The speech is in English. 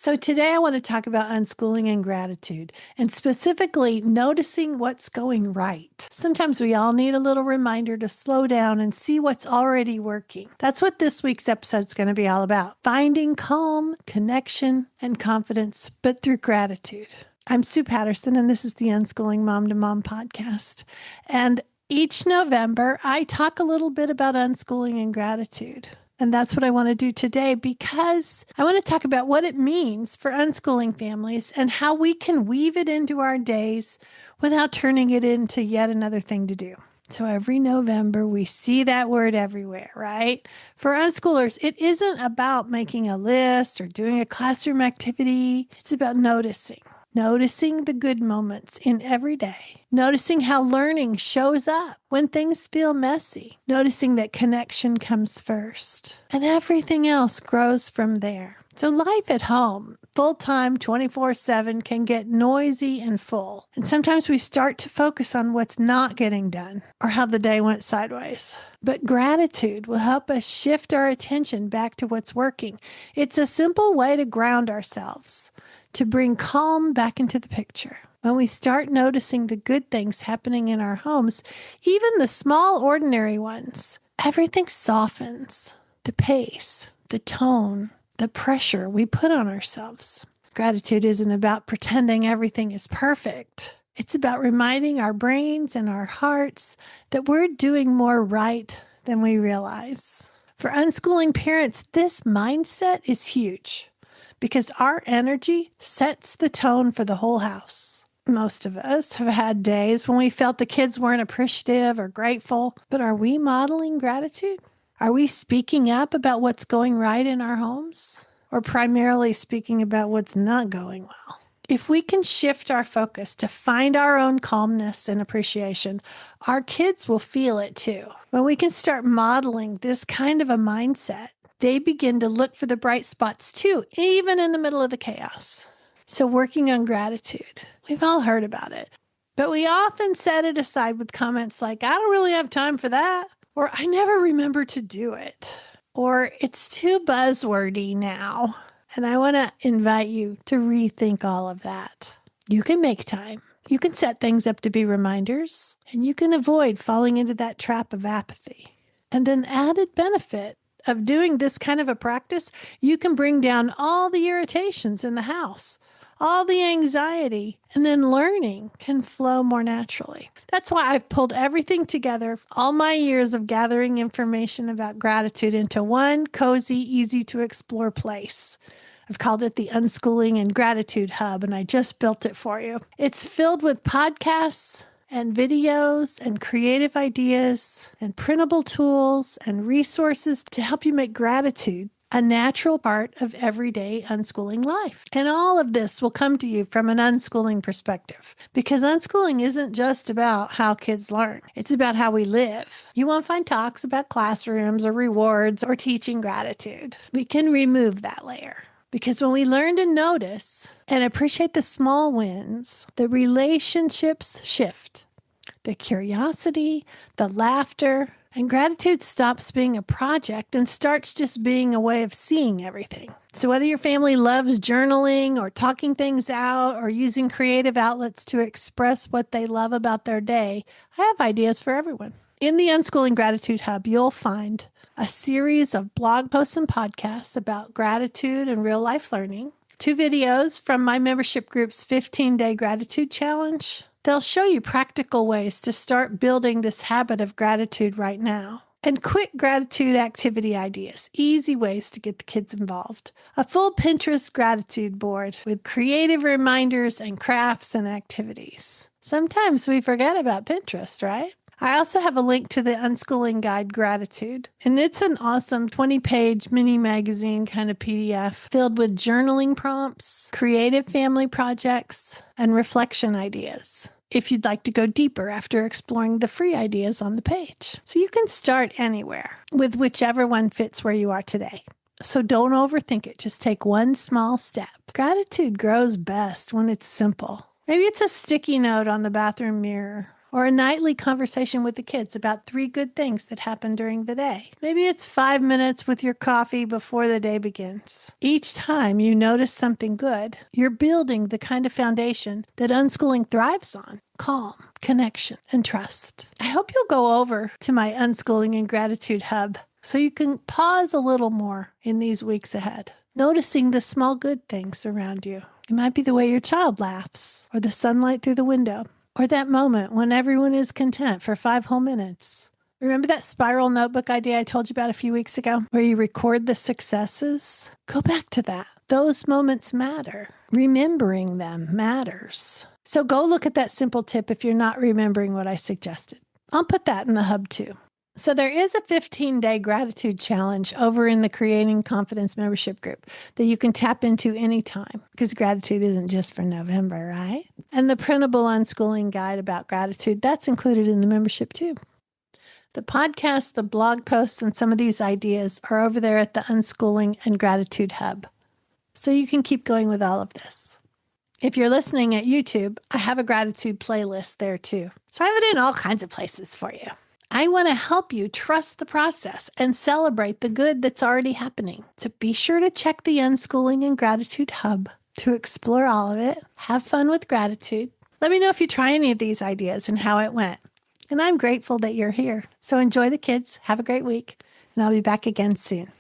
So today I want to talk about unschooling and gratitude, and specifically noticing what's going right. Sometimes we all need a little reminder to slow down and see what's already working. That's what this week's episode is going to be all about. Finding calm, connection, and confidence, but through gratitude. I'm Sue Patterson, and this is the Unschooling Mom2Mom podcast. And each November, I talk a little bit about unschooling and gratitude. And that's what I want to do today because I want to talk about what it means for unschooling families and how we can weave it into our days without turning it into yet another thing to do. So every November, we see that word everywhere, right? For unschoolers, it isn't about making a list or doing a classroom activity. It's about noticing the good moments in every day, noticing how learning shows up when things feel messy, noticing that connection comes first, and everything else grows from there. So life at home, full-time, 24/7, can get noisy and full. And sometimes we start to focus on what's not getting done or how the day went sideways. But gratitude will help us shift our attention back to what's working. It's a simple way to ground ourselves, to bring calm back into the picture. When we start noticing the good things happening in our homes, even the small, ordinary ones, everything softens. The pace, the tone, the pressure we put on ourselves. Gratitude isn't about pretending everything is perfect. It's about reminding our brains and our hearts that we're doing more right than we realize. For unschooling parents, this mindset is huge, because our energy sets the tone for the whole house. Most of us have had days when we felt the kids weren't appreciative or grateful, but are we modeling gratitude? Are we speaking up about what's going right in our homes, or primarily speaking about what's not going well? If we can shift our focus to find our own calmness and appreciation, our kids will feel it too. When we can start modeling this kind of a mindset, they begin to look for the bright spots too, even in the middle of the chaos. So working on gratitude, we've all heard about it, but we often set it aside with comments like, I don't really have time for that, or I never remember to do it, or it's too buzzwordy now. And I want to invite you to rethink all of that. You can make time. You can set things up to be reminders, and you can avoid falling into that trap of apathy. And an added benefit of doing this kind of a practice, you can bring down all the irritations in the house, all the anxiety, and then learning can flow more naturally. That's why I've pulled everything together, all my years of gathering information about gratitude, into one cozy, easy to explore place. I've called it the Unschooling and Gratitude Hub, and I just built it for you. It's filled with podcasts and videos and creative ideas and printable tools and resources to help you make gratitude a natural part of everyday unschooling life. And all of this will come to you from an unschooling perspective, because unschooling isn't just about how kids learn. It's about how we live. You won't find talks about classrooms or rewards or teaching gratitude. We can remove that layer. Because when we learn to notice and appreciate the small wins, the relationships shift. The curiosity, the laughter, and gratitude stops being a project and starts just being a way of seeing everything. So whether your family loves journaling or talking things out or using creative outlets to express what they love about their day, I have ideas for everyone. In the Unschooling Gratitude Hub, you'll find a series of blog posts and podcasts about gratitude and real-life learning, 2 videos from my membership group's 15-day gratitude challenge. They'll show you practical ways to start building this habit of gratitude right now, and quick gratitude activity ideas, easy ways to get the kids involved. A full Pinterest gratitude board with creative reminders and crafts and activities. Sometimes we forget about Pinterest, right? I also have a link to the Unschooling Guide Gratitude, and it's an awesome 20-page mini magazine kind of PDF filled with journaling prompts, creative family projects, and reflection ideas, if you'd like to go deeper after exploring the free ideas on the page. So you can start anywhere with whichever one fits where you are today. So don't overthink it. Just take one small step. Gratitude grows best when it's simple. Maybe it's a sticky note on the bathroom mirror, or a nightly conversation with the kids about 3 good things that happened during the day. Maybe it's 5 minutes with your coffee before the day begins. Each time you notice something good, you're building the kind of foundation that unschooling thrives on: calm, connection, and trust. I hope you'll go over to my Unschooling and Gratitude Hub so you can pause a little more in these weeks ahead, noticing the small good things around you. It might be the way your child laughs, or the sunlight through the window, or that moment when everyone is content for 5 whole minutes. Remember that spiral notebook idea I told you about a few weeks ago, where you record the successes? Go back to that. Those moments matter. Remembering them matters. So go look at that simple tip if you're not remembering what I suggested. I'll put that in the hub too. So there is a 15-day gratitude challenge over in the Creating Confidence membership group that you can tap into anytime, because gratitude isn't just for November, right? And the printable unschooling guide about gratitude, that's included in the membership too. The podcast, the blog posts, and some of these ideas are over there at the Unschooling and Gratitude Hub. So you can keep going with all of this. If you're listening at YouTube, I have a gratitude playlist there too. So I have it in all kinds of places for you. I want to help you trust the process and celebrate the good that's already happening. So be sure to check the Unschooling and Gratitude Hub to explore all of it. Have fun with gratitude. Let me know if you try any of these ideas and how it went. And I'm grateful that you're here. So enjoy the kids. Have a great week. And I'll be back again soon.